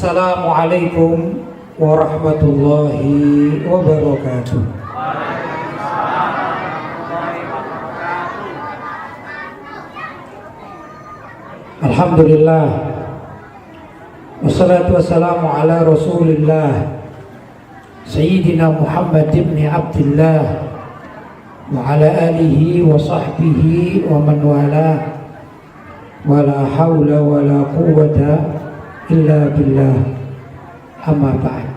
Assalamualaikum warahmatullahi wabarakatuh. Alhamdulillah, wassalatu wassalamu ala rasulillah Sayyidina Muhammad ibn Abdullah wa ala alihi wa sahbihi wa man wala wala hawla wala quwwata illa billah, amma ba'd.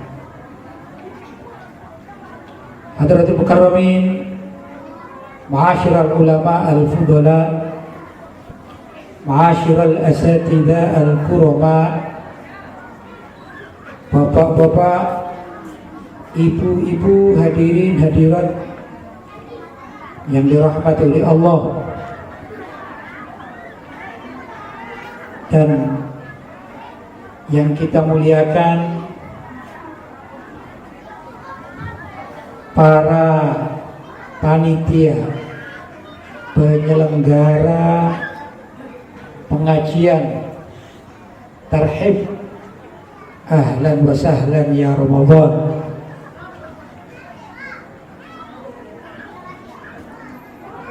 Hadratul mukarramin, ma'asyiral ulama al-fudala, ma'asyiral asatidzah al-kurama, bapak-bapak, ibu-ibu, hadirin hadirat yang dirahmati oleh Allah, dan yang kita muliakan para panitia penyelenggara pengajian Tarhib ahlan wa sahlan ya Ramadan.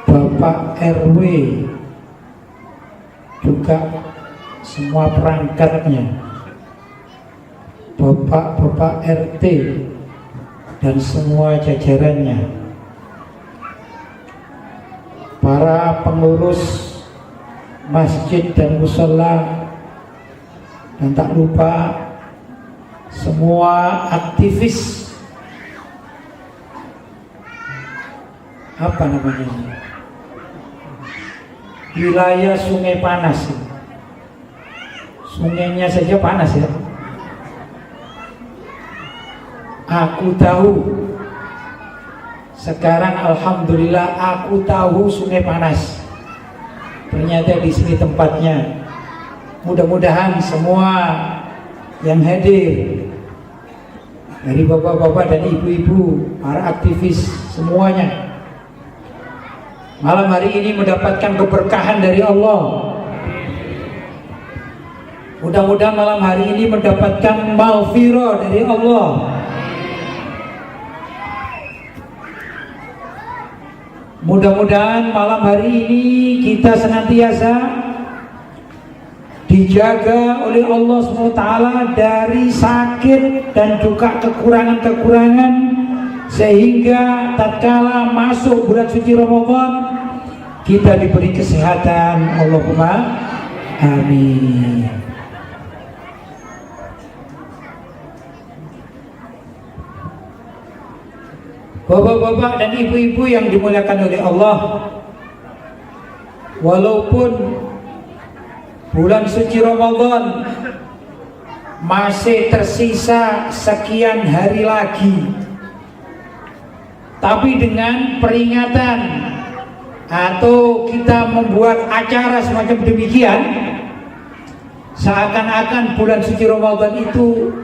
Bapak RW, juga semua perangkatnya, Bapak RT dan semua jajarannya, para pengurus masjid dan musala, dan tak lupa semua aktivis apa namanya, wilayah Sungai Panas. Sungainya saja panas ya. Aku tahu sekarang, alhamdulillah aku tahu Sungai Panas. Ternyata di sini tempatnya. Mudah-mudahan semua yang hadir, dari bapak-bapak dan ibu-ibu, para aktivis semuanya, malam hari ini mendapatkan keberkahan dari Allah. Mudah-mudahan malam hari ini mendapatkan maghfirah dari Allah. Mudah-mudahan malam hari ini kita senantiasa dijaga oleh Allah SWT dari sakit dan juga kekurangan-kekurangan, sehingga tatkala masuk bulan suci Ramadan kita diberi kesehatan. Allahumma amin. Bapak-bapak dan ibu-ibu yang dimuliakan oleh Allah, walaupun bulan suci Ramadan masih tersisa sekian hari lagi, tapi dengan peringatan atau kita membuat acara semacam demikian, seakan-akan bulan suci Ramadan itu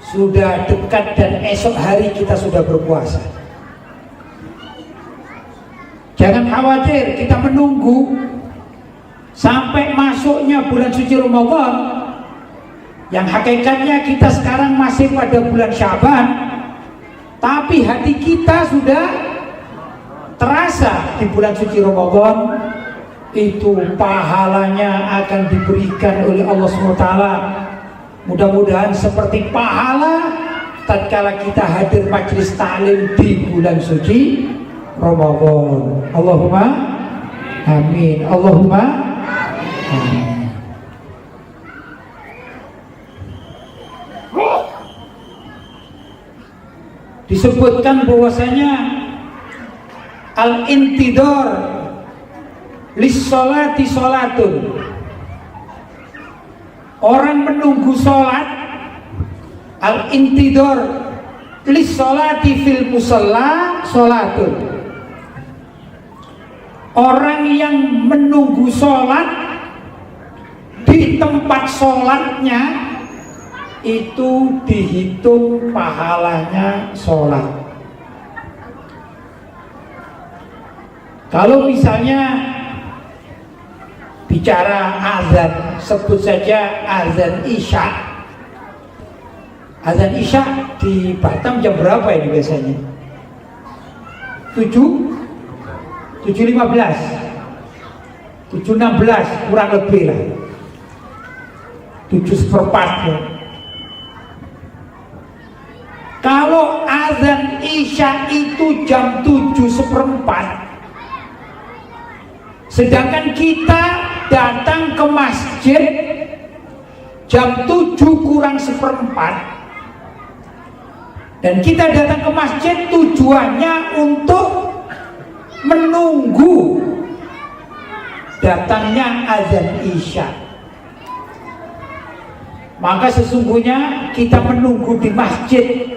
sudah dekat dan esok hari kita sudah berpuasa. Jangan khawatir, kita menunggu sampai masuknya bulan suci Ramadan, yang hakikatnya kita sekarang masih pada bulan Syaban, tapi hati kita sudah terasa di bulan suci Ramadan. Itu pahalanya akan diberikan oleh Allah SWT. Mudah-mudahan seperti pahala tatkala kita hadir majelis taklim di bulan suci Ramadan. Allahumma amin. Allahumma amin. Disebutkan bahwasanya al-intidor lis-sholati sholatun. Orang menunggu sholat, al-intidor lis-sholati fil musalla sholatun. Orang yang menunggu sholat di tempat sholatnya itu dihitung pahalanya sholat. Kalau misalnya bicara azan, sebut saja azan isya, Azan Isya di Batam jam berapa ini biasanya? 7.15 7.16 kurang lebih lah, 7:15 ya. Kalau azan Isya itu jam 7:15, sedangkan kita datang ke masjid jam 7:45, dan kita datang ke masjid tujuannya untuk menunggu datangnya azan Isya, maka sesungguhnya kita menunggu di masjid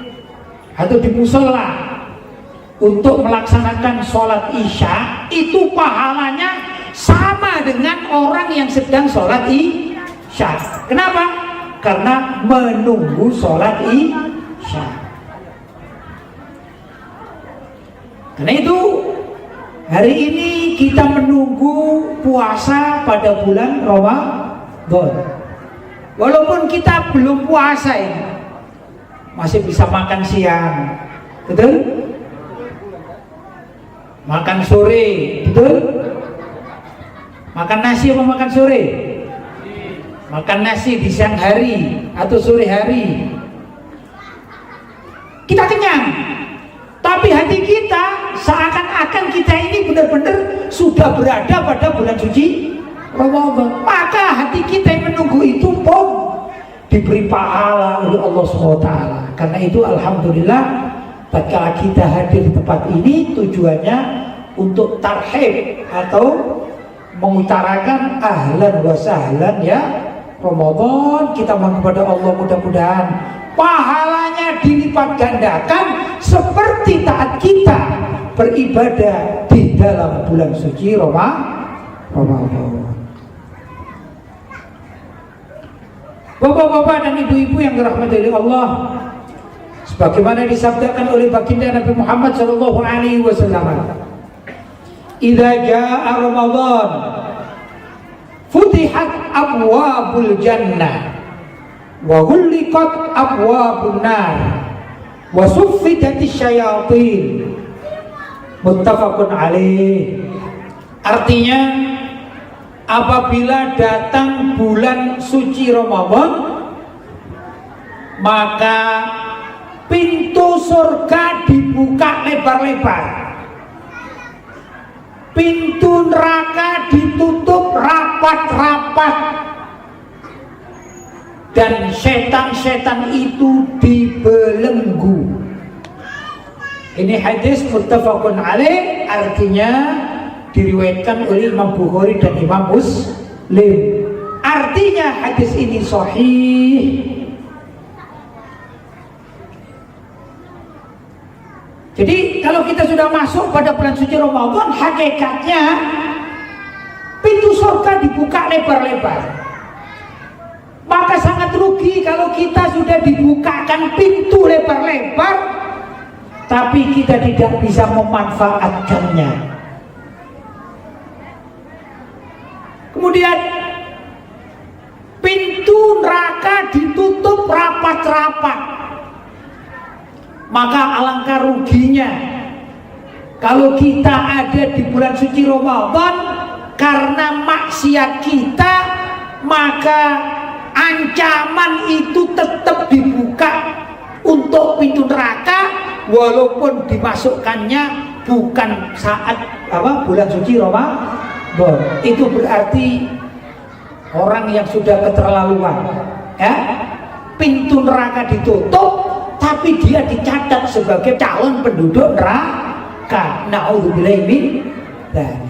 atau di musola untuk melaksanakan sholat Isya itu pahalanya sama dengan orang yang sedang sholat Isya. Kenapa? Karena menunggu sholat Isya. Karena itu hari ini kita menunggu puasa pada bulan Ramadan. Walaupun kita belum puasa ini, masih bisa makan siang, betul? Makan sore, betul? Makan nasi apa makan sore? Makan nasi di siang hari atau sore hari. Kita kenyang, tapi hati kita seakan-akan kita ini benar-benar sudah berada pada bulan suci Ramadan. Maka hati kita yang menunggu itu pun diberi pahala oleh Allah SWT. Karena itu alhamdulillah tatkala kita hadir di tempat ini tujuannya untuk tarhib atau mengutarakan ahlan wa sahlan ya Ramadan. Kita mohon kepada Allah mudah-mudahan pahalanya dilipat gandakan seperti taat kita beribadah di dalam bulan suci Ramadan. Bapak-bapak dan ibu-ibu yang dirahmati oleh Allah, sebagaimana disabdakan oleh baginda Nabi Muhammad sallallahu alaihi wasallam, "Idza jaa Ramadan futihat abwabul jannah wa ghulliqat abwabun nar wa suffidatis syayatin." Muttafaqun alaih. Artinya, apabila datang bulan suci Ramadan, maka pintu surga dibuka lebar-lebar, pintu neraka ditutup rapat-rapat, dan setan-setan itu dibelenggu. Ini hadis muttafaqun alaih, artinya diriwayatkan oleh Imam Bukhari dan Imam Muslim. Artinya hadis ini sahih. Jadi kalau kita sudah masuk pada bulan suci Ramadan, hakikatnya pintu surga dibuka lebar-lebar. Maka sangat rugi kalau kita sudah dibukakan pintu lebar-lebar tapi kita tidak bisa memanfaatkannya. Kemudian pintu neraka ditutup rapat-rapat. Maka alangkah ruginya kalau kita ada di bulan suci Ramadan karena maksiat kita, maka ancaman itu tetap dibuka untuk pintu neraka walaupun dimasukkannya bukan saat bulan suci Ramadan. Itu berarti orang yang sudah keterlaluan, ya. Pintu neraka ditutup tapi dia dicatat sebagai calon penduduk neraka. Na'udzubillahi min dzalik.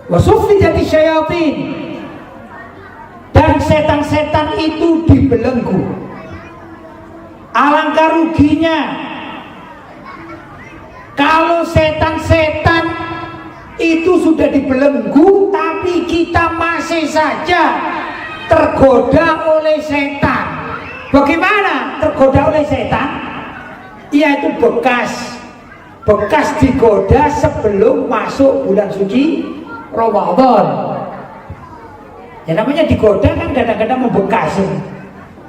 Wa suffidatis syayatin, dan setan-setan itu dibelenggu. Alangkah ruginya kalau setan-setan itu sudah dibelenggu tapi kita masih saja tergoda oleh setan. Bagaimana tergoda oleh setan? Yaitu bekas digoda sebelum masuk bulan suci Ramadan. Ya namanya digoda kan kadang-kadang membekas.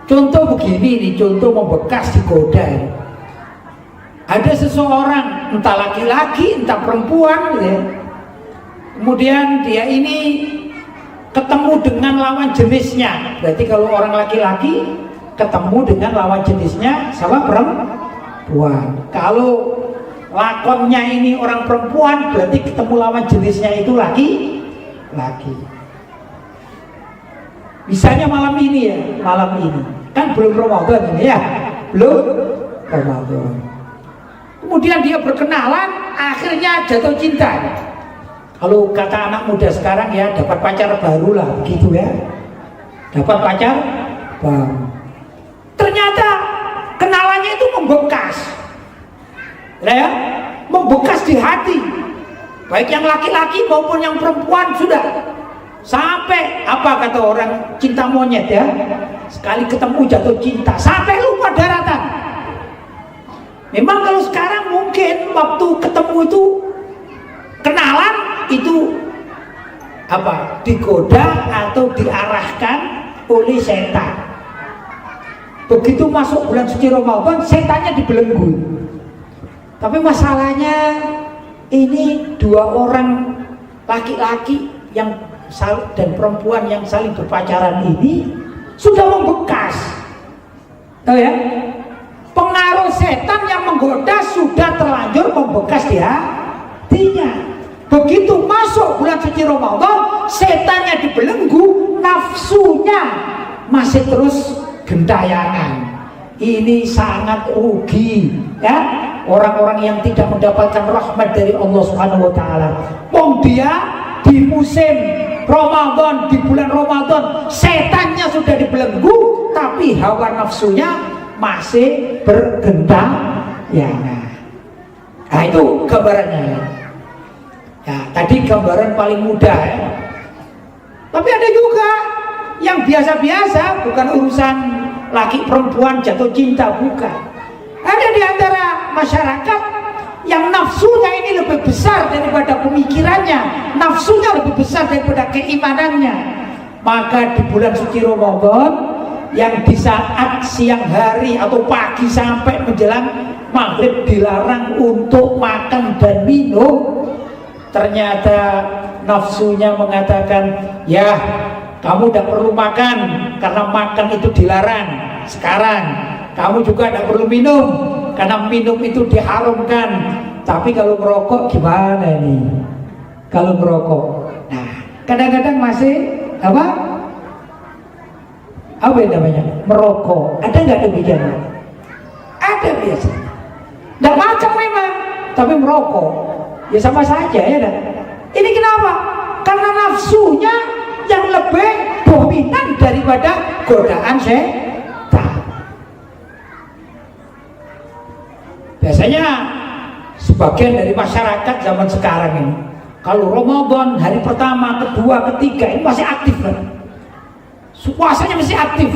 Contoh begini nih, contoh membekas digoda ini. Ada seseorang, entah laki-laki, entah perempuan gitu ya. Kemudian dia ini ketemu dengan lawan jenisnya. Berarti kalau orang laki-laki ketemu dengan lawan jenisnya sama perempuan. Kalau lakonnya ini orang perempuan, berarti ketemu lawan jenisnya itu laki-laki. Misalnya malam ini ya, malam ini kan belum Ramadan ini ya, belum Ramadan. Kemudian dia berkenalan, akhirnya jatuh cinta. Kalau kata anak muda sekarang ya, dapat pacar baru lah, gitu ya. Dapat pacar baru. Ternyata kenalannya itu membekas, ya, membekas di hati. Baik yang laki-laki maupun yang perempuan sudah. Sampai apa kata orang cinta monyet ya, sekali ketemu jatuh cinta, sampai lupa daratan. Memang kalau sekarang mungkin waktu ketemu itu kenalan itu apa, digoda atau diarahkan oleh setan. Begitu masuk bulan suci Ramadan, setannya dibelenggu. Tapi masalahnya ini dua orang laki-laki yang dan perempuan yang saling berpacaran ini sudah membekas. Tahu ya? Pengaruh setan yang menggoda sudah terlanjur membekas di hatinya. Begitu masuk bulan suci Ramadan, setannya dibelenggu, nafsunya masih terus gentayangan. Ini sangat rugi ya, orang-orang yang tidak mendapatkan rahmat dari Allah Subhanahu wa taala. Wong dia di musim Ramadan, di bulan Ramadan, setannya sudah dibelenggu, tapi hawa nafsunya masih bergentayangan. Nah itu gambarannya ya. Ya, tadi gambaran paling mudah ya. Tapi ada juga yang biasa-biasa, bukan urusan laki perempuan jatuh cinta, bukan. Ada di antara masyarakat yang nafsunya ini lebih besar daripada pemikirannya, nafsunya lebih besar daripada keimanannya. Maka di bulan suci Ramadan, yang di saat siang hari atau pagi sampai menjelang maghrib dilarang untuk makan dan minum, ternyata nafsunya mengatakan, ya kamu tidak perlu makan karena makan itu dilarang sekarang, kamu juga tidak perlu minum karena minum itu diharamkan. Tapi kalau merokok gimana ini? Kalau merokok, nah kadang-kadang masih apa namanya, merokok. Ada nggak demikian? Ada biasa. Tidak macam memang, tapi merokok ya sama saja ya dah. Ini kenapa? Karena nafsunya yang lebih dominan daripada godaan setan. Biasanya sebagian dari masyarakat zaman sekarang ini, kalau Ramadan hari pertama, kedua, ketiga ini masih aktif kan? Puasanya masih aktif.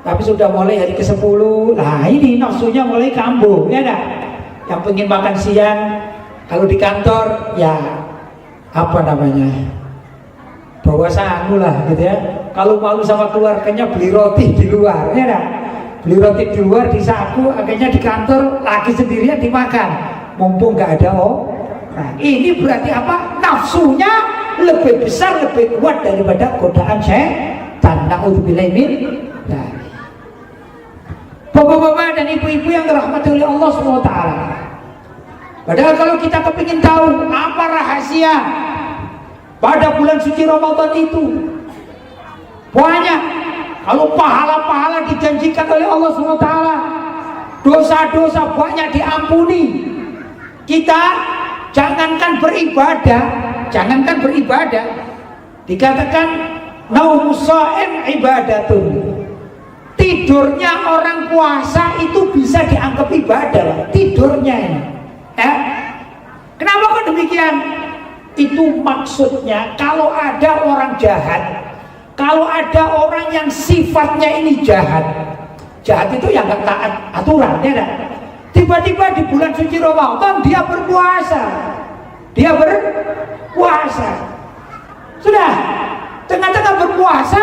Tapi sudah mulai hari ke-10, nah ini nafsunya mulai kambuh, ya dah. Yang pengen makan siang, kalau di kantor ya apa namanya, bawa sanu lah gitu ya. Kalau malu sama keluarganya beli roti di luar, ya dah. Beli roti di luar di saku, akhirnya di kantor lagi sendirian dimakan, mumpung nggak ada nah, ini berarti apa? Nafsunya lebih besar, lebih kuat daripada godaan setan. Na'udzubillah min dzalik. Bapak-bapak dan ibu-ibu yang dirahmati oleh Allah SWT. Padahal kalau kita kepingin tahu apa rahasia pada bulan suci Ramadan itu, banyak. Kalau pahala-pahala dijanjikan oleh Allah SWT, dosa-dosa banyak diampuni. Kita jangankan beribadah, dikatakan naumus shaim ibadatun. Tidurnya orang puasa itu bisa dianggap ibadah, tidurnya ini. Kenapa kok demikian? Itu maksudnya kalau ada orang jahat, kalau ada orang yang sifatnya ini jahat itu yang gak taat aturan, ya. Tiba-tiba di bulan suci Ramadan dia berpuasa, sudah tengah-tengah berpuasa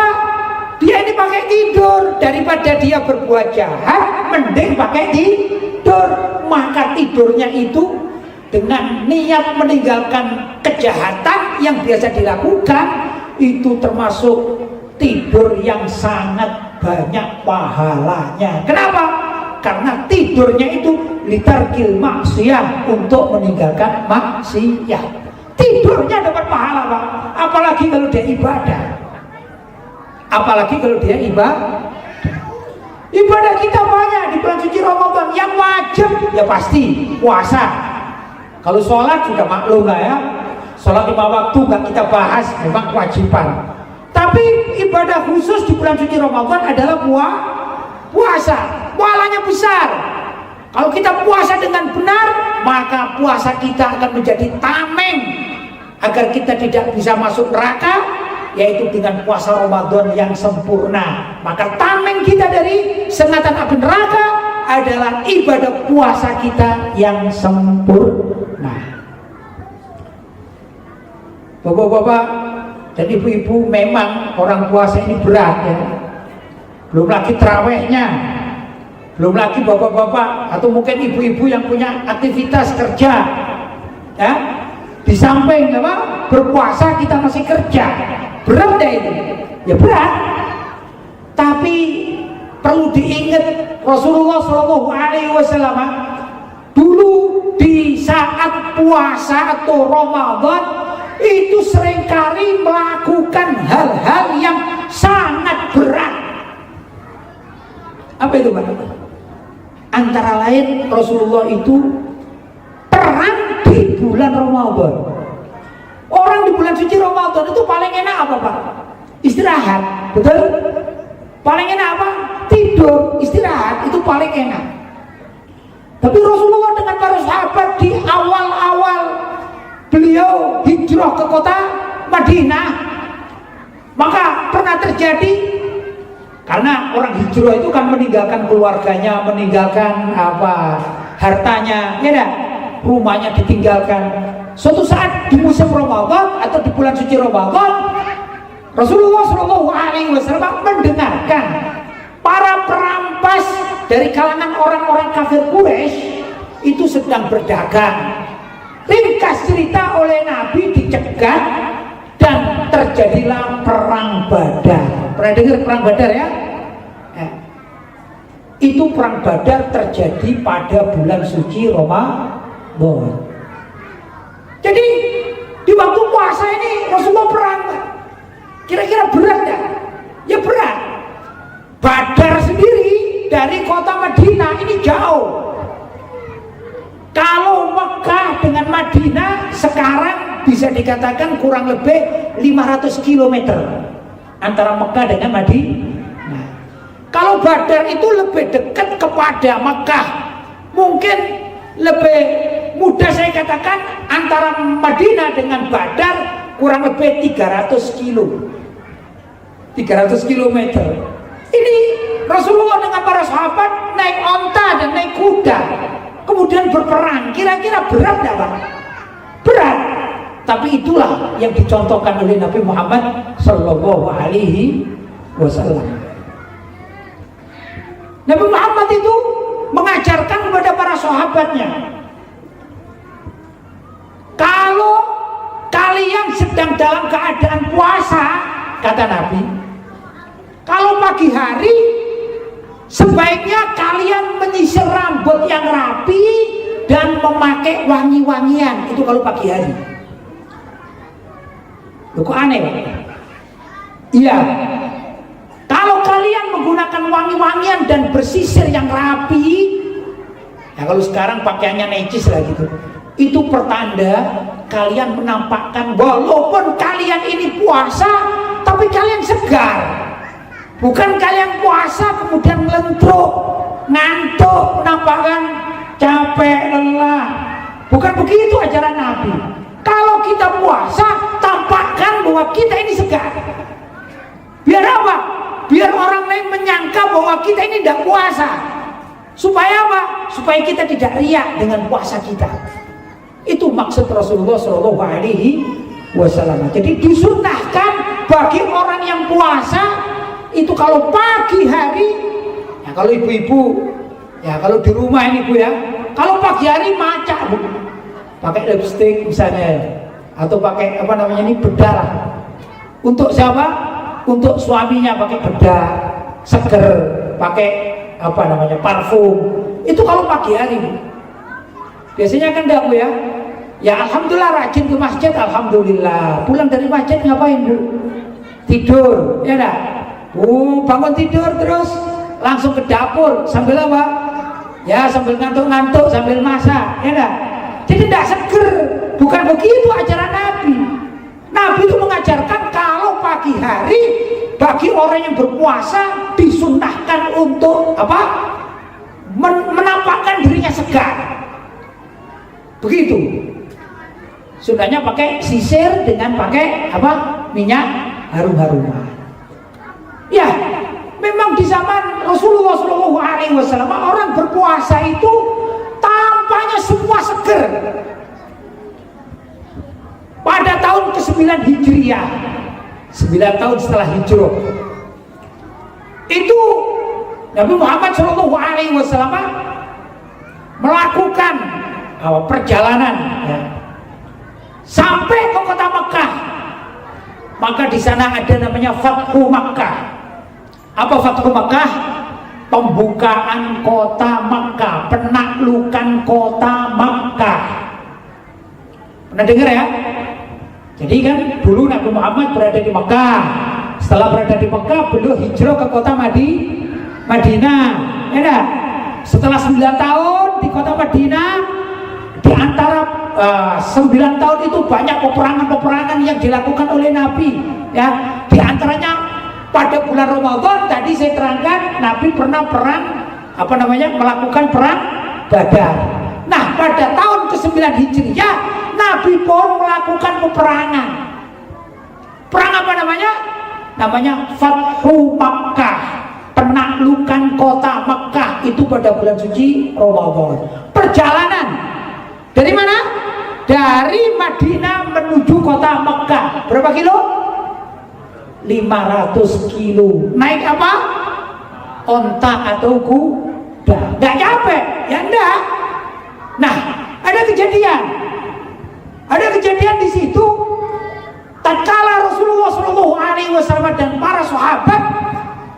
Dia ini pakai tidur, daripada dia berbuat jahat, mending pakai tidur. Maka tidurnya itu dengan niat meninggalkan kejahatan yang biasa dilakukan, itu termasuk tidur yang sangat banyak pahalanya. Kenapa? Karena tidurnya itu litarkil maksiat, untuk meninggalkan maksiat. Tidurnya dapat pahala, Pak. Apalagi kalau dia ibadah. Apalagi kalau dia ibadah. Ibadah kita banyak di bulan suci Ramadan. Yang wajib ya pasti puasa. Kalau sholat sudah maklum lah ya. Sholat 5 waktu nggak kita bahas, memang kewajiban. Tapi ibadah khusus di bulan suci Ramadan adalah puasa. Pahalanya besar. Kalau kita puasa dengan benar, maka puasa kita akan menjadi tameng agar kita tidak bisa masuk neraka, yaitu dengan puasa Ramadan yang sempurna. Maka tameng kita dari sengatan api neraka adalah ibadah puasa kita yang sempurna. Bapak-bapak dan ibu-ibu, memang orang puasa ini berat ya. Belum lagi terawihnya, belum lagi bapak-bapak atau mungkin ibu-ibu yang punya aktivitas kerja ya. Di samping apa berpuasa kita masih kerja, berat deh itu ya, berat. Tapi perlu diingat Rasulullah SAW dulu di saat puasa atau Ramadan itu seringkali melakukan hal-hal yang sangat berat. Apa itu, Pak? Antara lain Rasulullah itu perang di bulan Ramadan. Orang di bulan suci Ramadan itu paling enak apa, Pak? Istirahat, betul? Paling enak apa? Tidur, istirahat, itu paling enak. Tapi Rasulullah dengan para sahabat di awal-awal beliau hijrah ke kota Madinah, maka pernah terjadi, karena orang hijrah itu kan meninggalkan keluarganya, meninggalkan hartanya, ya dah, rumahnya ditinggalkan. Suatu saat di musim Ramadan atau di bulan suci Ramadan, Rasulullah SAW mendengarkan para perampas dari kalangan orang-orang kafir Quraisy itu sedang berdagang. Ringkas cerita, oleh Nabi dicegat dan terjadilah perang Badar. Pernah dengar perang Badar ya? Itu perang Badar terjadi pada bulan suci Ramadan. Jadi di waktu puasa ini Rasulullah perang. Kira-kira berat nggak? Ya berat. Badar sendiri dari kota Madinah ini jauh. Kalau Mekah dengan Madinah sekarang bisa dikatakan kurang lebih 500 km antara Mekah dengan Madinah. Nah, kalau Badar itu lebih dekat kepada Mekah, mungkin lebih mudah saya katakan antara Madinah dengan Badar kurang lebih 300 km. Ini Rasulullah dengan para sahabat naik onta dan naik kuda, kemudian berperang. Kira-kira berat tidak, Pak? Berat. Tapi itulah yang dicontohkan oleh Nabi Muhammad Sallallahu Alaihi Wasallam. Nabi Muhammad itu mengajarkan kepada para sahabatnya, kalau kalian sedang dalam keadaan puasa, kata Nabi, kalau pagi hari sebaiknya kalian menyisir rambut yang rapi dan memakai wangi-wangian. Itu kalau pagi hari. Loh, kok aneh, Pak? Iya. Kalau kalian menggunakan wangi-wangian dan bersisir yang rapi, ya kalau sekarang pakaiannya necis lah gitu, itu pertanda kalian menampakkan walaupun kalian ini puasa, tapi kalian segar. Bukan kalian puasa kemudian melentruk, ngantuk, menampakkan capek, lelah. Bukan begitu ajaran Nabi. Kalau kita puasa, tampakkan bahwa kita ini segar. Biar apa? Biar orang lain menyangka bahwa kita ini tidak puasa. Supaya apa? Supaya kita tidak riak dengan puasa kita. Itu maksud Rasulullah SAW. Jadi disunahkan bagi orang yang puasa itu kalau pagi hari, ya kalau ibu-ibu, ya kalau di rumah ini Bu ya, kalau pagi hari macak Bu, pakai lipstick misalnya, atau pakai apa namanya ini bedak. Untuk siapa? Untuk suaminya pakai bedak, seger, pakai apa namanya parfum. Itu kalau pagi hari Bu. Biasanya kan enggak Bu ya? Ya alhamdulillah rajin ke masjid, alhamdulillah. Pulang dari masjid ngapain Bu? Tidur, ya enggak? Bangun tidur terus langsung ke dapur sambil apa? Ya sambil ngantuk-ngantuk, sambil masak, ya enggak? Jadi enggak seger. Bukan begitu ajaran Nabi. Nabi itu mengajarkan kalau pagi hari bagi orang yang berpuasa disunnahkan untuk apa? Menampakkan dirinya segar. Begitu. Sunnahnya pakai sisir dengan pakai apa? Minyak harum-haruman. Ya, memang di zaman Rasulullah SAW orang berpuasa itu tampaknya semua seger. Pada tahun ke-9 Hijriah, 9 tahun setelah hijrah, itu Nabi Muhammad SAW melakukan perjalanan ya, sampai ke kota Mekah. Maka di sana ada namanya Fathu Makkah. Apa Fathu Makkah? Pembukaan kota Makkah, penaklukan kota Makkah. Pernah dengar ya? Jadi kan dulu Nabi Muhammad berada di Mekah. Setelah berada di Mekah, beliau hijrah ke kota Madinah. Ya, setelah 9 tahun di kota Madinah, di antara 9 tahun itu banyak peperangan-peperangan yang dilakukan oleh Nabi. Ya, di antaranya pada bulan Ramadan tadi saya terangkan Nabi pernah melakukan perang Badar. Nah, pada tahun ke-9 Hijriah Nabi pun melakukan peperangan. Perang apa namanya? Namanya Fathu Makkah, penaklukan kota Makkah, itu pada bulan suci Ramadan. Perjalanan dari mana? Dari Madinah menuju kota Makkah. Berapa kilo? 500 kilo. Naik apa? Onta atau kuda. Nggak capek? Ya enggak. Nah, ada kejadian di situ. Tatkala Rasulullah SAW dan para sahabat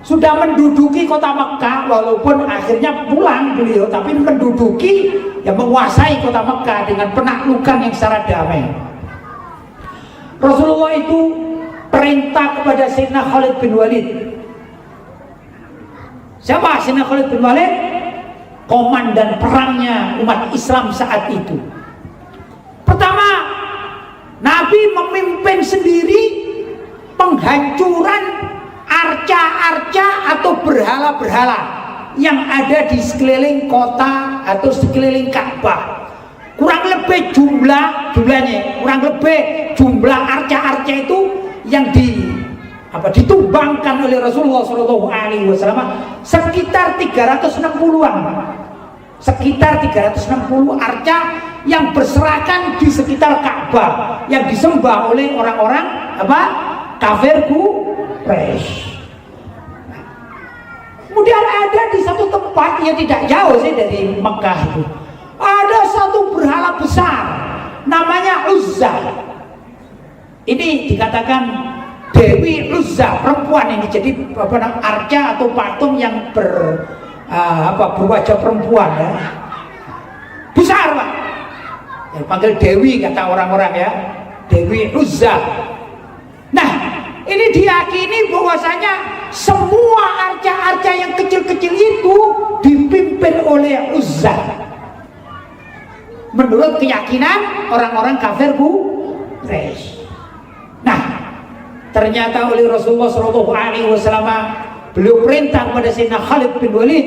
sudah menduduki kota Mekah, walaupun akhirnya pulang beliau, tapi menduduki, ya menguasai kota Mekah dengan penaklukan yang secara damai. Rasulullah itu perintah kepada Sayyidina Khalid bin Walid. Siapa Sayyidina Khalid bin Walid? Komandan perangnya umat Islam saat itu. Pertama, Nabi memimpin sendiri penghancuran arca-arca atau berhala-berhala yang ada di sekeliling kota atau sekeliling Ka'bah. Kurang lebih jumlahnya kurang lebih jumlah arca-arca itu yang ditumbangkan oleh Rasulullah SAW sekitar 360-an. Sekitar 360 arca yang berserakan di sekitar Ka'bah yang disembah oleh orang-orang kafir Quraisy. Kemudian ada di satu tempat yang tidak jauh sih dari Mekah itu, ada satu berhala besar namanya Uzza. Ini dikatakan Dewi Uzza, perempuan ini. Jadi arca atau patung yang berwajah perempuan ya. Besar Pak. Ya, panggil Dewi kata orang-orang ya. Dewi Uzza. Nah, ini diyakini bahwasanya semua arca-arca yang kecil-kecil itu dipimpin oleh Uzza. Menurut keyakinan orang-orang kafir Quraisy. Nah, ternyata oleh Rasulullah SAW beliau perintah kepada Sayyidina Khalid bin Walid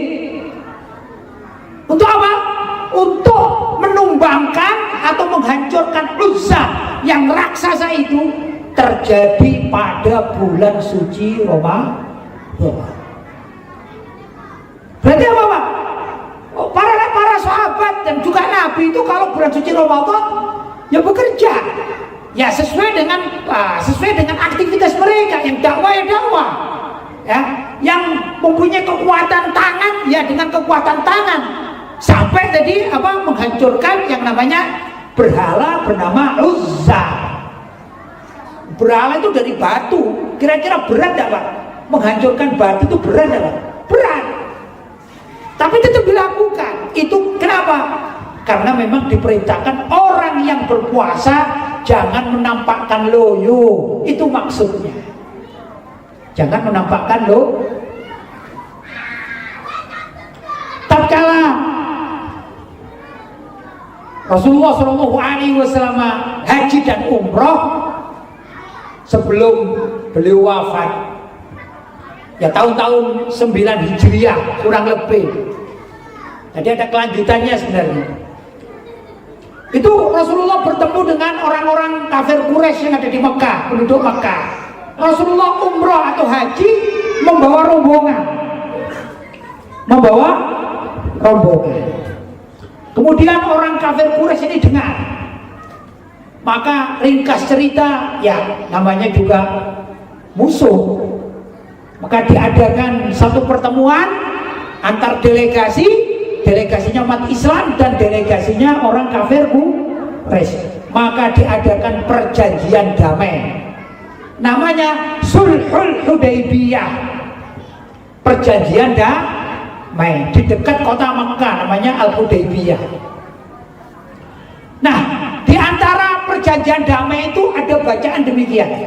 untuk apa? Untuk menumbangkan atau menghancurkan Uzza yang raksasa itu. Terjadi pada bulan suci Ramadan. Berarti apa Pak? Para sahabat dan juga Nabi itu kalau bulan suci Ramadan ya bekerja ya sesuai dengan aktivitas mereka. Yang dakwah ya dakwah, ya, yang mempunyai kekuatan tangan, ya dengan kekuatan tangan sampai tadi apa menghancurkan yang namanya berhala bernama Uzza. Berhala itu dari batu, kira-kira berat tidak Pak? Menghancurkan batu itu berat tidak Pak? Berat, tapi tetap dilakukan. Itu kenapa? Karena memang diperintahkan orang yang berpuasa jangan menampakkan loyo, itu maksudnya. Jangan menampakkan loyo. Tatkala Rasulullah SAW haji dan umroh sebelum beliau wafat, ya tahun-tahun 9 Hijriah kurang lebih. Jadi ada kelanjutannya sebenarnya. Itu Rasulullah bertemu dengan orang-orang kafir Quraisy yang ada di Mekah, penduduk Mekah. Rasulullah umroh atau haji membawa rombongan. Kemudian orang kafir Quraisy ini dengar. Maka ringkas cerita, ya namanya juga musuh. Maka diadakan satu pertemuan antar delegasinya umat Islam dan delegasinya orang kafir Quraisy. Maka diadakan perjanjian damai, namanya Sulhul Hudaybiyah, perjanjian damai di dekat kota Mekah, namanya Al-Hudaybiyah. Nah, di antara perjanjian damai itu ada bacaan demikian.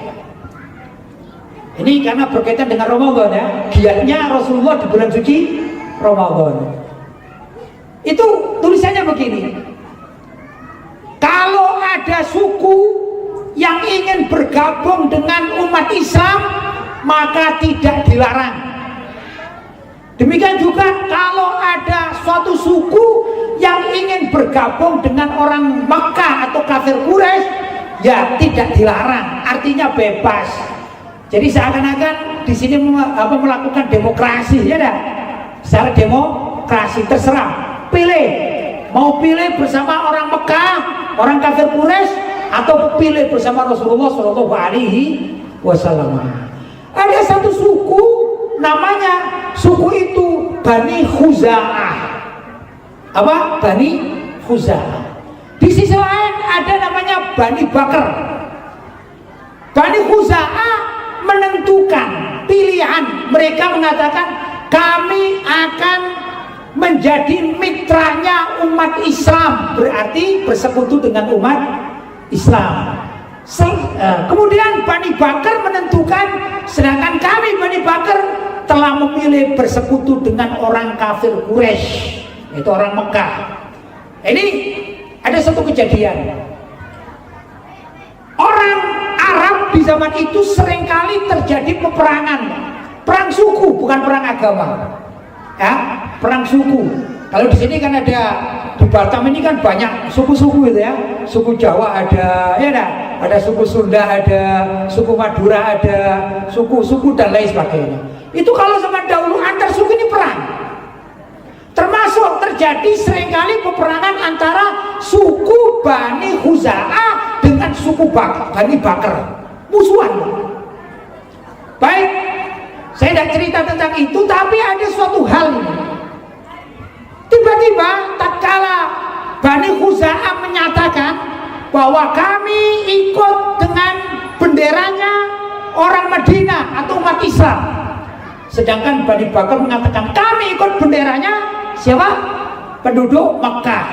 Ini karena berkaitan dengan Ramadan, ya, giatnya Rasulullah di bulan suci Ramadan. Itu tulisannya begini: kalau ada suku yang ingin bergabung dengan umat Islam maka tidak dilarang. Demikian juga kalau ada suatu suku yang ingin bergabung dengan orang Makkah atau kafir Quraisy, ya tidak dilarang, artinya bebas. Jadi seakan-akan di sini melakukan demokrasi, ya dah. Secara demokrasi terserah. Pilih, mau pilih bersama orang Mekah, orang kafir Quraisy, atau pilih bersama Rasulullah SAW. Ada satu suku, namanya suku itu Bani Khuza'ah. Apa? Bani Khuza'ah. Di sisi lain ada namanya Bani Bakr. Bani Khuza'ah menentukan pilihan. Mereka mengatakan kami akan menjadi mitranya umat Islam, berarti bersekutu dengan umat Islam. Kemudian Bani Bakr menentukan, sedangkan kami Bani Bakr telah memilih bersekutu dengan orang kafir Quraisy, yaitu orang Mekah. Ini ada satu kejadian. Orang Arab di zaman itu seringkali terjadi peperangan, perang suku, bukan perang agama. Ya, perang suku. Kalau di sini kan ada, di Batam ini kan banyak suku-suku itu ya. Suku Jawa ada, ya ada suku Sunda, ada suku Madura, ada suku-suku dan lain sebagainya. Itu kalau zaman dahulu antar suku ini perang. Termasuk terjadi seringkali peperangan antara suku Bani Khuza'ah dengan suku Bani Bakr. Musuhan. Baik, saya tidak cerita tentang itu, tapi ada suatu hal ini. Tiba-tiba tatkala Bani Khuza'ah menyatakan bahwa kami ikut dengan benderanya orang Madinah atau umat Islam, sedangkan Bani Bakr mengatakan kami ikut benderanya siapa? Penduduk Mekah.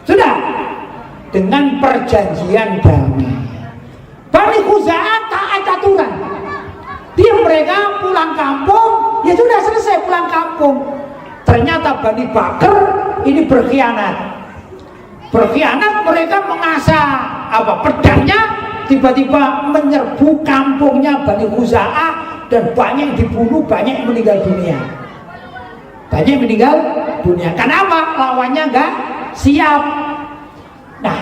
Sudah, dengan perjanjian damai, Bani Khuza'ah taat aturan. Dia mereka pulang kampung, ya sudah selesai pulang kampung. Ternyata Bani Bakr ini berkhianat. Mereka mengasah pedangnya, tiba-tiba menyerbu kampungnya Bani Khuza'ah dan banyak dibunuh, banyak meninggal dunia. Kenapa? Lawannya enggak siap. Nah,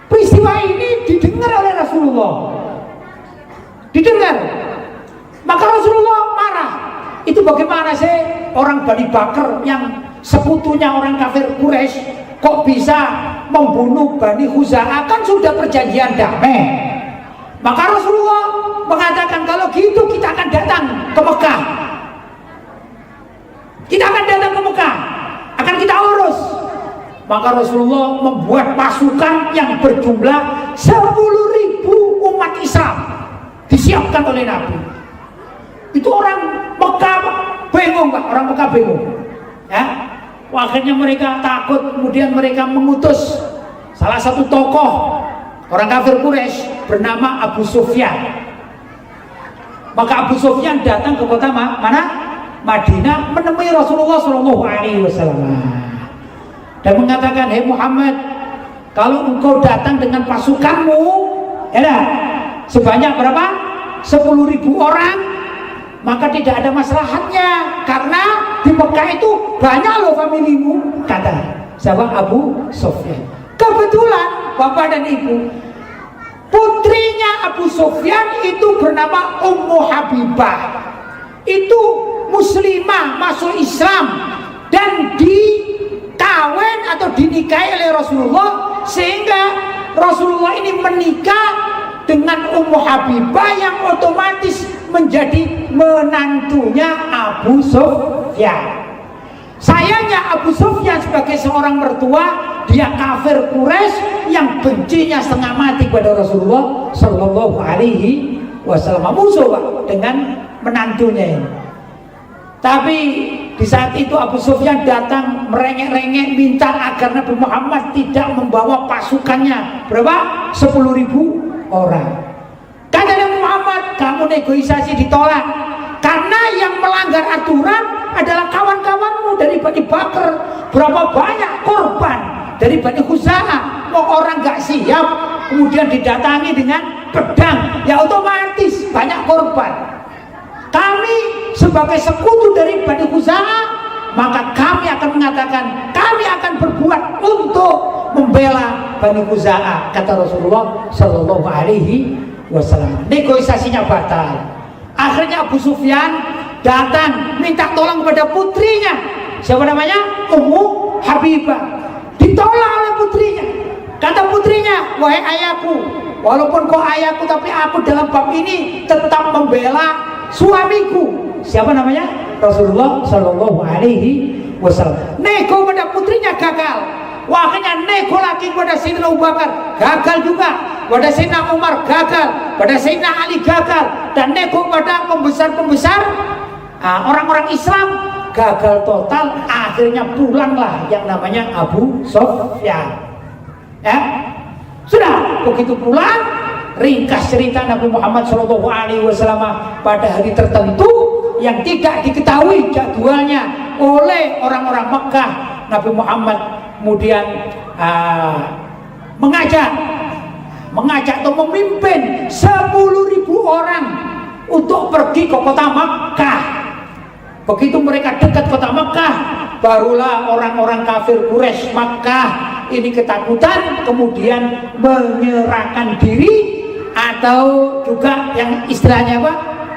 peristiwa ini didengar oleh Rasulullah. Maka Rasulullah marah. Itu bagaimana sih orang Bani Bakr yang sekutunya orang kafir Quraisy kok bisa membunuh Bani Khuza'ah? Kan sudah perjanjian damai. Maka Rasulullah mengatakan kalau gitu kita akan datang ke Mekah. Kita akan datang ke Mekah, akan kita urus. Maka Rasulullah membuat pasukan yang berjumlah 10.000 umat Islam disiapkan oleh Nabi. Itu orang Mekah bingung, Pak. Orang Mekah bingung. Ya, akhirnya mereka takut, kemudian mereka mengutus salah satu tokoh orang kafir Quraisy bernama Abu Sufyan. Maka Abu Sufyan datang ke kota mana? Madinah, menemui Rasulullah SAW dan mengatakan, "Hei Muhammad, kalau engkau datang dengan pasukanmu, ya, sebanyak berapa? 10.000 orang, maka tidak ada masalahnya karena di Mekah itu banyak loh familimu," kata sahabat Abu Sufyan. Kebetulan bapak dan ibu, putrinya Abu Sufyan itu bernama Ummu Habibah. Itu muslimah, masuk Islam dan dikawin atau dinikahi oleh Rasulullah, sehingga Rasulullah ini menikah dengan Ummu Habibah yang otomatis menjadi menantunya Abu Sufyan. Sayangnya Abu Sufyan sebagai seorang mertua, dia kafir Quraisy yang bencinya setengah mati pada Rasulullah Shallallahu Alaihi Wasallam, musuh Pak, dengan menantunya ini. Tapi di saat itu Abu Sufyan datang merengek-rengek minta agar Nabi Muhammad tidak membawa pasukannya berapa? 10.000 orang. Kata Nabi Muhammad, kamu negosiasi ditolak karena yang melanggar aturan adalah kawan-kawanmu dari Bani Bakr. Berapa banyak korban dari Bani Khuza'ah. Mau orang gak siap kemudian didatangi dengan pedang, ya otomatis banyak korban. Kami sebagai sekutu dari Bani Khuza'ah, maka kami akan mengatakan kami akan berbuat untuk membela Bani Khuza'ah, kata Rasulullah Shallallahu Alaihi Wasallam. Negosiasinya batal. Akhirnya Abu Sufyan datang minta tolong kepada putrinya, siapa namanya? Ummu Habibah. Ditolak oleh putrinya. Kata putrinya, wahai ayahku, walaupun kau ayahku, tapi aku dalam bab ini tetap membela suamiku. Siapa namanya? Rasulullah Shallallahu Alaihi Wasallam. Nego pada putrinya gagal. Akhirnya nego lagi pada Sayyidina Abu Bakar, gagal juga. Pada Sayyidina Umar gagal. Pada Sayyidina Ali gagal. Dan nego pada pembesar-pembesar orang-orang Islam gagal total. Akhirnya pulanglah yang namanya Abu Sufyan. Ya, sudah begitu pulang. Ringkas cerita, Nabi Muhammad SAW pada hari tertentu yang tidak diketahui jadwalnya oleh orang-orang Mekah, Nabi Muhammad kemudian mengajak atau memimpin 10.000 orang untuk pergi ke kota Mekah. Begitu mereka dekat kota Mekah, barulah orang-orang kafir Quraisy Mekah ini ketakutan, kemudian menyerahkan diri, atau juga yang istilahnya apa?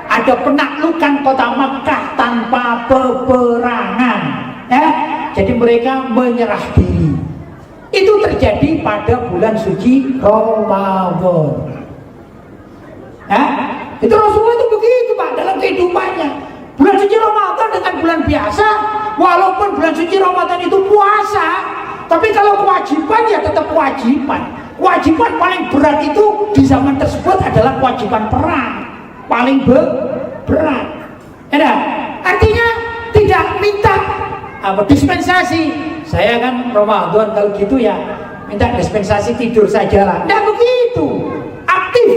Ada penaklukan kota Mekah tanpa peperangan. Ya, jadi mereka menyerah diri. Itu terjadi pada bulan suci Ramadan. Ya, itu Rasulullah itu begitu Pak dalam kehidupannya. Bulan suci Ramadan dengan bulan biasa, walaupun bulan suci Ramadan itu puasa, tapi kalau kewajiban ya tetap kewajiban. Kewajiban paling berat itu di zaman tersebut adalah kewajiban perang, paling berat. Ya, artinya tidak minta dispensasi. Saya kan Ramadan kalau gitu ya minta dispensasi tidur saja lah. Tidak begitu. Aktif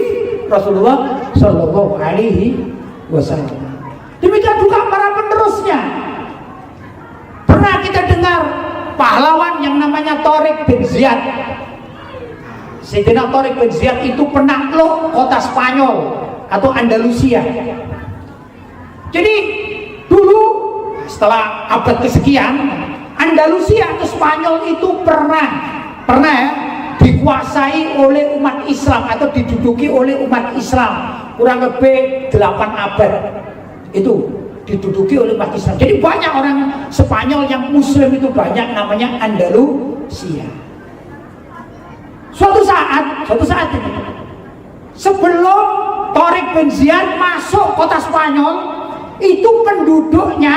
Rasulullah Shallallahu Alaihi Wasallam. Demikian juga para penerusnya. Pernah kita dengar pahlawan yang namanya Tariq bin Ziyad. Sayyidina Tariq bin Ziyad itu penakluk kota Spanyol atau Andalusia. Jadi dulu setelah abad kesekian, Andalusia atau Spanyol itu pernah ya, dikuasai oleh umat Islam atau diduduki oleh umat Islam kurang lebih 8 abad. Itu diduduki oleh umat Islam. Jadi banyak orang Spanyol yang Muslim itu banyak, namanya Andalusia. Suatu saat ini Sebelum Tariq bin Ziyad masuk kota Spanyol, itu penduduknya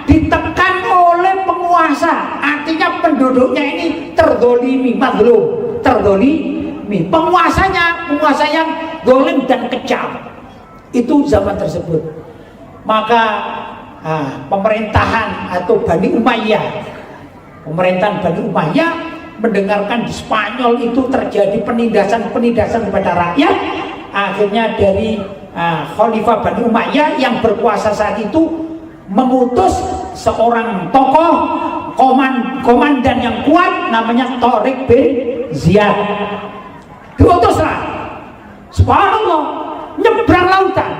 ditekan oleh penguasa. Artinya penduduknya ini terdolimi, mazlum, terdolimi. Penguasa yang dolim dan kejam. Itu zaman tersebut. Maka pemerintahan atau Bani Umayyah, pemerintahan Bani Umayyah mendengarkan di Spanyol itu terjadi penindasan kepada rakyat. Akhirnya dari Khalifah Bani Umayyah yang berkuasa saat itu mengutus seorang tokoh komandan yang kuat namanya Tariq bin Ziyad. Diutuslah, subhanallah, nyebrang lautan.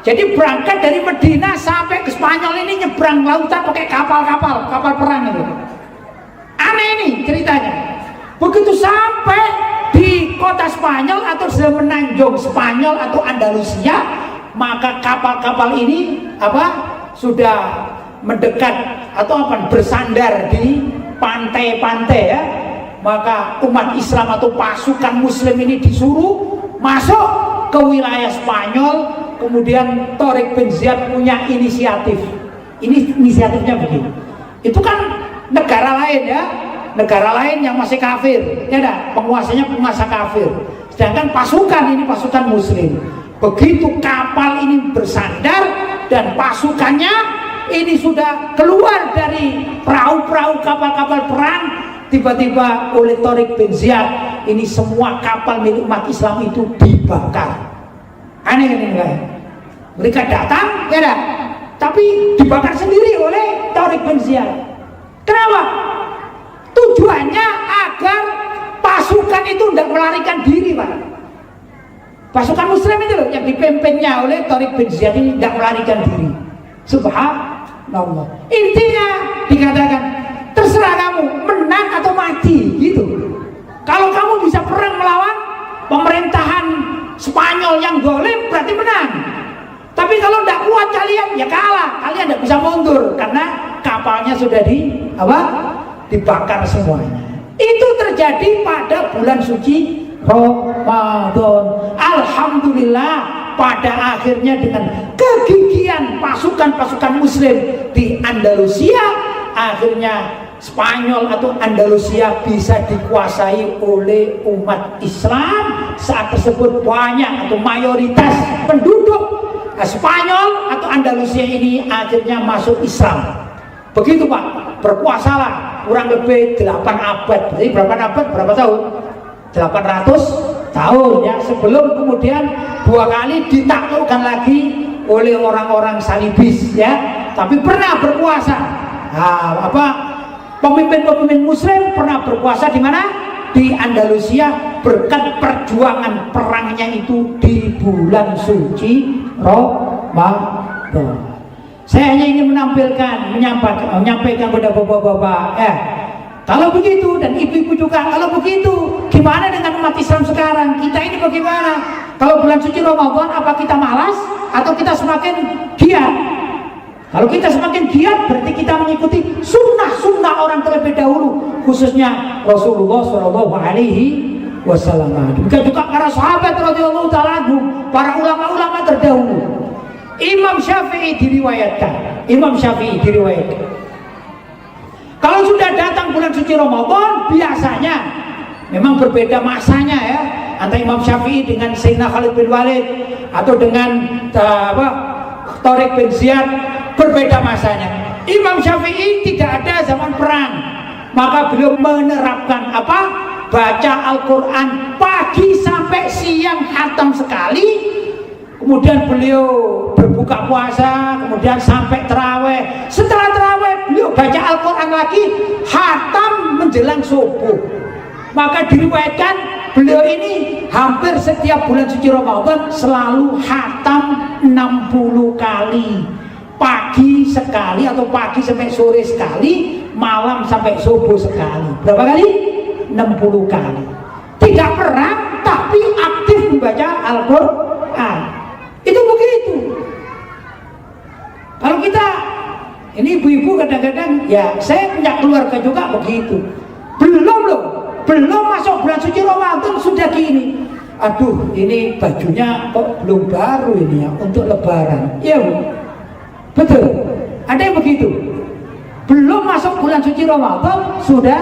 Jadi berangkat dari Medina sampai ke Spanyol ini nyebrang lautan pakai kapal perang itu. Aneh ini ceritanya. Begitu sampai di kota Spanyol atau semenanjung Spanyol atau Andalusia, maka kapal-kapal ini sudah mendekat atau bersandar di pantai-pantai ya. Maka umat Islam atau pasukan Muslim ini disuruh masuk ke wilayah Spanyol. Kemudian Tariq bin Ziyad punya inisiatif. Inisiatifnya begini. Itu kan negara lain ya. Negara lain yang masih kafir, ya dah, penguasanya penguasa kafir. Sedangkan pasukan ini pasukan Muslim. Begitu kapal ini bersandar dan pasukannya ini sudah keluar dari perahu-perahu kapal-kapal perang, tiba-tiba oleh Tariq bin Ziyad ini semua kapal milik umat Islam itu dibakar. Aneh kan ini kan? Mereka datang, ya dah, tapi dibakar sendiri oleh Tariq bin Ziyad. Kenapa? Tujuannya agar pasukan itu tidak melarikan diri, Pak. Pasukan Muslim itu loh yang dipimpinnya oleh Tariq bin Ziyad ini tidak melarikan diri. Subhanallah. Intinya dikatakan terserah kamu menang atau mati gitu. Kalau kamu bisa perang melawan pemerintahan Spanyol yang zalim berarti menang. Tapi kalau tidak kuat kalian ya kalah. Kalian tidak bisa mundur karena kapalnya sudah dibakar semuanya. Itu terjadi pada bulan suci Ramadan. Alhamdulillah pada akhirnya dengan kegigihan pasukan-pasukan Muslim di Andalusia, akhirnya Spanyol atau Andalusia bisa dikuasai oleh umat Islam. Saat tersebut banyak atau mayoritas penduduk Spanyol atau Andalusia ini akhirnya masuk Islam. Begitu Pak, berkuasalah kurang lebih 8 abad. Jadi berapa abad? Berapa tahun? 800 tahun ya, sebelum kemudian 2 kali ditaklukkan lagi oleh orang-orang salibis ya. Tapi pernah berkuasa. Pemimpin-pemimpin Muslim pernah berkuasa di mana? Di Andalusia berkat perjuangan perangnya itu di bulan suci Ramadan. Saya hanya ingin menyampaikan kepada bapak-bapak, kalau begitu dan ibu-ibu juga, kalau begitu, gimana dengan umat Islam sekarang? Kita ini bagaimana? Kalau bulan suci Ramadan, apa kita malas atau kita semakin giat? Kalau kita semakin giat, berarti kita mengikuti sunnah-sunnah orang terlebih dahulu, khususnya Rasulullah SAW. Demikian juga para sahabat radhiyallahu ta'ala anhum, para ulama-ulama terdahulu. Imam Syafi'i diriwayatkan, kalau sudah datang bulan suci Ramadan, biasanya memang berbeda masanya ya, antara Imam Syafi'i dengan Sayyidina Khalid bin Walid atau dengan Tariq bin Ziyad, berbeda masanya. Imam Syafi'i tidak ada zaman perang, maka beliau menerapkan baca Al-Quran pagi sampai siang khatam sekali. Kemudian beliau berbuka puasa, kemudian sampai terawih. Setelah terawih beliau baca Al-Quran lagi, khatam menjelang subuh. Maka diriwayatkan beliau ini hampir setiap bulan suci Ramadan selalu khatam 60 kali. Pagi sekali atau pagi sampai sore sekali, malam sampai subuh sekali. Berapa kali? 60 kali. Tidak perang tapi aktif membaca Al-Quran. Itu begitu. Kalau kita ini ibu-ibu kadang-kadang ya, saya punya keluarga juga begitu. Belum masuk bulan suci Ramadan sudah gini. aduh ini bajunya kok belum baru ini ya untuk lebaran. Iya Bu, betul, ada yang begitu. Belum masuk bulan suci Ramadan sudah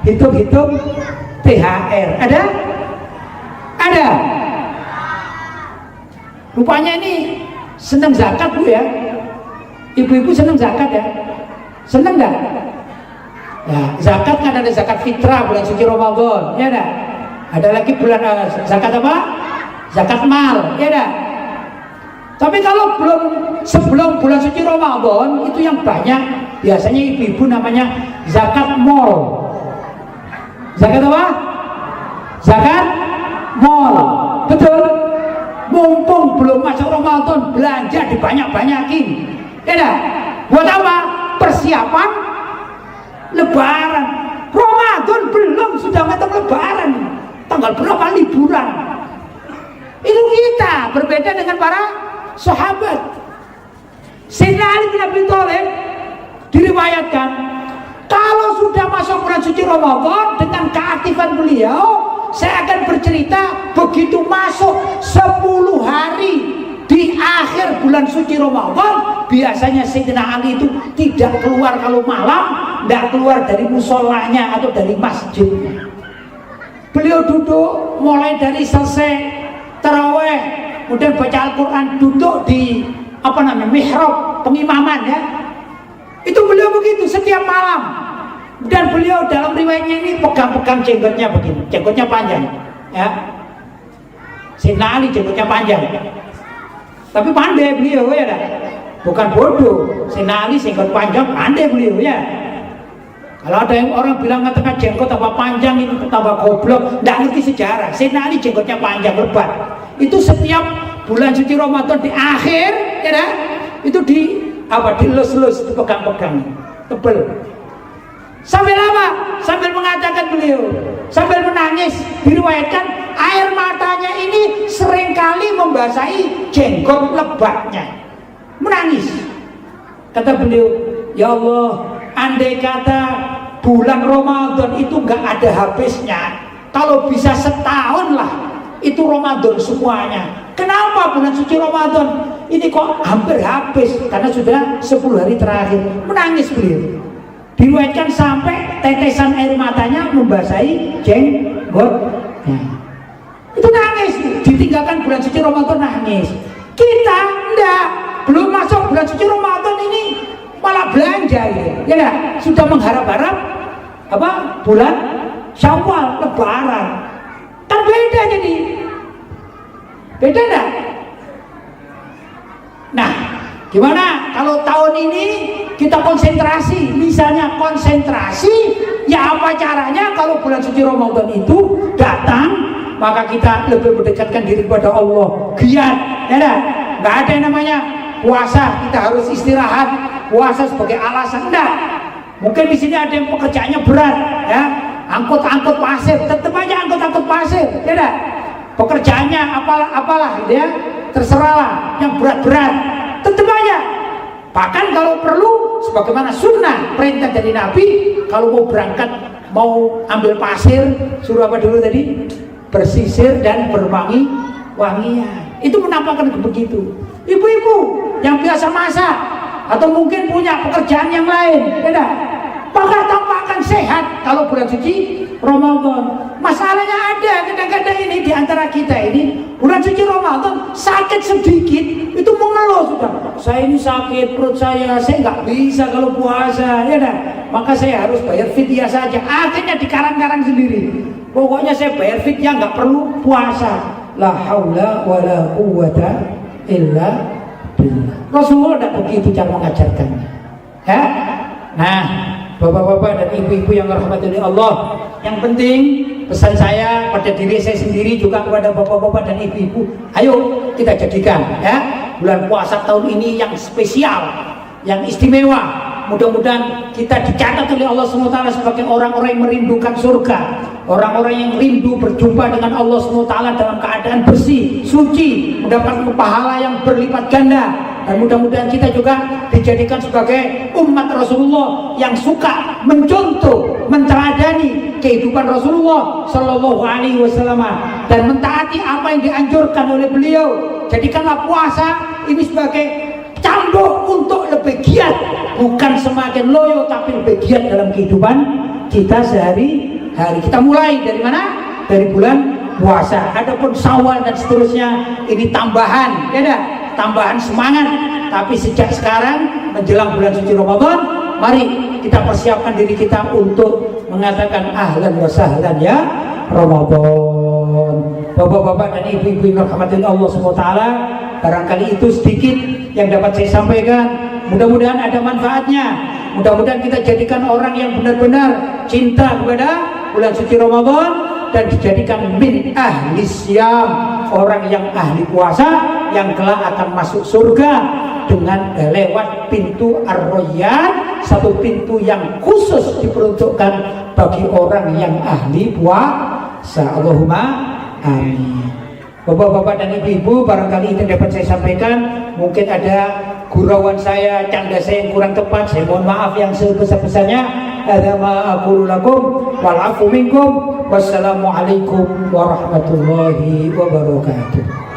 hitung-hitung THR. Ada? Ada. Rupanya ini senang zakat Bu ya. Ibu-ibu senang zakat ya? Senang enggak? Ya, zakat kan ada zakat fitrah bulan suci Ramadan, ya enggak? Ada lagi bulan zakat apa? Zakat mal, ya enggak? Tapi kalau sebelum bulan suci Ramadan itu yang banyak biasanya ibu-ibu namanya zakat mal. Zakat apa? Zakat mal. Betul. Mumpung belum masuk Ramadan, belanja dibanyak-banyakin. Ya enggak? Buat apa? Persiapan lebaran. Ramadan belum sudah datang lebaran. Tanggal berapa liburan? Itu kita berbeda dengan para sahabat. Sayyidina Ali bin Abi Thalib diriwayatkan kalau sudah masuk bulan suci Ramadan dengan keaktifan beliau, saya akan bercerita begitu masuk 10 hari di akhir bulan suci Ramadan, biasanya Sayyidina Ali itu tidak keluar kalau malam, tidak keluar dari musolanya atau dari masjidnya. Beliau duduk mulai dari selesai taraweh, kemudian baca Al-Quran, duduk di mihrab pengimaman ya. Itu beliau begitu setiap malam. Dan beliau dalam riwayatnya ini pegang-pegang jenggotnya begini, jenggotnya panjang ya. Sayyidina Ali jenggotnya panjang. Tapi pandai beliau ya, bukan bodoh. Sayyidina Ali jenggot panjang, pandai beliau ya. Kalau ada yang orang bilang katakan jenggot tambah panjang itu tambah goblok, tidak ngerti sejarah. Sayyidina Ali jenggotnya panjang lebat. Itu setiap bulan suci Ramadan di akhir, ya, itu dilus-lus, dipegang-pegang, tebel. Sambil apa? Sambil mengatakan beliau, sambil menangis, diriwayatkan air matanya ini seringkali membasahi jenggot lebatnya. Menangis. Kata beliau, ya Allah, andai kata bulan Ramadan itu gak ada habisnya, kalau bisa setahun lah itu Ramadan semuanya. Kenapa bulan suci Ramadan ini kok hampir habis? Karena sudah 10 hari terakhir. Menangis beliau. Diriwayatkan sampai tetesan air matanya membasahi jenggotnya. Itu nangis. Ditinggalkan bulan suci Ramadan nangis. Kita enggak, belum masuk bulan suci Ramadan ini malah belanja ya enggak? Sudah mengharap-harap bulan Syawal, lebaran. Kan beda jadi. Beda enggak? Nah, gimana kalau tahun ini kita konsentrasi, misalnya konsentrasi, ya apa caranya kalau bulan suci Ramadan itu datang, maka kita lebih mendekatkan diri kepada Allah, giat, ya nggak ada yang namanya puasa kita harus istirahat, puasa sebagai alasan, enggak. Mungkin di sini ada yang pekerjaannya berat, ya, angkut pasir, tetap aja angkut pasir, ya enggak. Pekerjaannya apalah, gitu ya, terserahlah, yang berat-berat, tetap aja. Bahkan kalau perlu, sebagaimana sunnah perintah dari Nabi, kalau mau berangkat, mau ambil pasir, suruh apa dulu tadi? Bersisir dan berwangi-wangian. Itu menampakkan begitu. Ibu-ibu yang biasa masak atau mungkin punya pekerjaan yang lain, beda. Maka tampakkan sehat kalau bulan suci Ramadan. Masalahnya ada kadang-kadang ini di antara kita ini bulan suci Ramadan sakit sedikit itu mengeluh sudah. Saya ini sakit perut saya nggak bisa kalau puasa, ya dah. Maka saya harus bayar fidyah saja. Akhirnya dikarang-karang sendiri. Pokoknya saya bayar fidyah nggak perlu puasa. La haula wala quwwata illa billah. Rasulullah tidak begitu cara mengajarkannya. Ya? Nah, bapak-bapak dan ibu-ibu yang dirahmati oleh Allah, yang penting pesan saya pada diri saya sendiri juga kepada bapak-bapak dan ibu-ibu, ayo kita jadikan ya bulan puasa tahun ini yang spesial, yang istimewa. Mudah-mudahan kita dicatat oleh Allah SWT sebagai orang-orang yang merindukan surga, orang-orang yang rindu berjumpa dengan Allah SWT dalam keadaan bersih, suci, mendapatkan pahala yang berlipat ganda. Dan mudah-mudahan kita juga dijadikan sebagai umat Rasulullah yang suka mencontoh, menteladani kehidupan Rasulullah Shallallahu Alaihi Wasallam dan mentaati apa yang dianjurkan oleh beliau. Jadikanlah puasa ini sebagai cambuk untuk lebih giat, bukan semakin loyo tapi lebih giat dalam kehidupan kita sehari-hari. Kita mulai dari mana? Dari bulan puasa. Adapun Syawal dan seterusnya ini tambahan, ya dah, tambahan semangat. Tapi sejak sekarang menjelang bulan suci Ramadan, mari kita persiapkan diri kita untuk mengatakan ahlan wa sahlan ya Ramadan. Bapak-bapak dan ibu-ibu yang dirahmati Allah SWT, barangkali itu sedikit yang dapat saya sampaikan. Mudah-mudahan ada manfaatnya. Mudah-mudahan kita jadikan orang yang benar-benar cinta kepada bulan suci Ramadan dan dijadikan min ahli syam, orang yang ahli puasa yang kelak akan masuk surga dengan lewat pintu Ar-Rayyan, satu pintu yang khusus diperuntukkan bagi orang yang ahli puasa. Allahumma amin. Bapak-bapak dan ibu-ibu, barangkali itu dapat saya sampaikan. Mungkin ada gurauan saya, canda saya yang kurang tepat, saya mohon maaf yang sebesar-besarnya. Hadza ma aqulu lakum wal 'afwu minkum. Wassalamualaikum warahmatullahi wabarakatuh.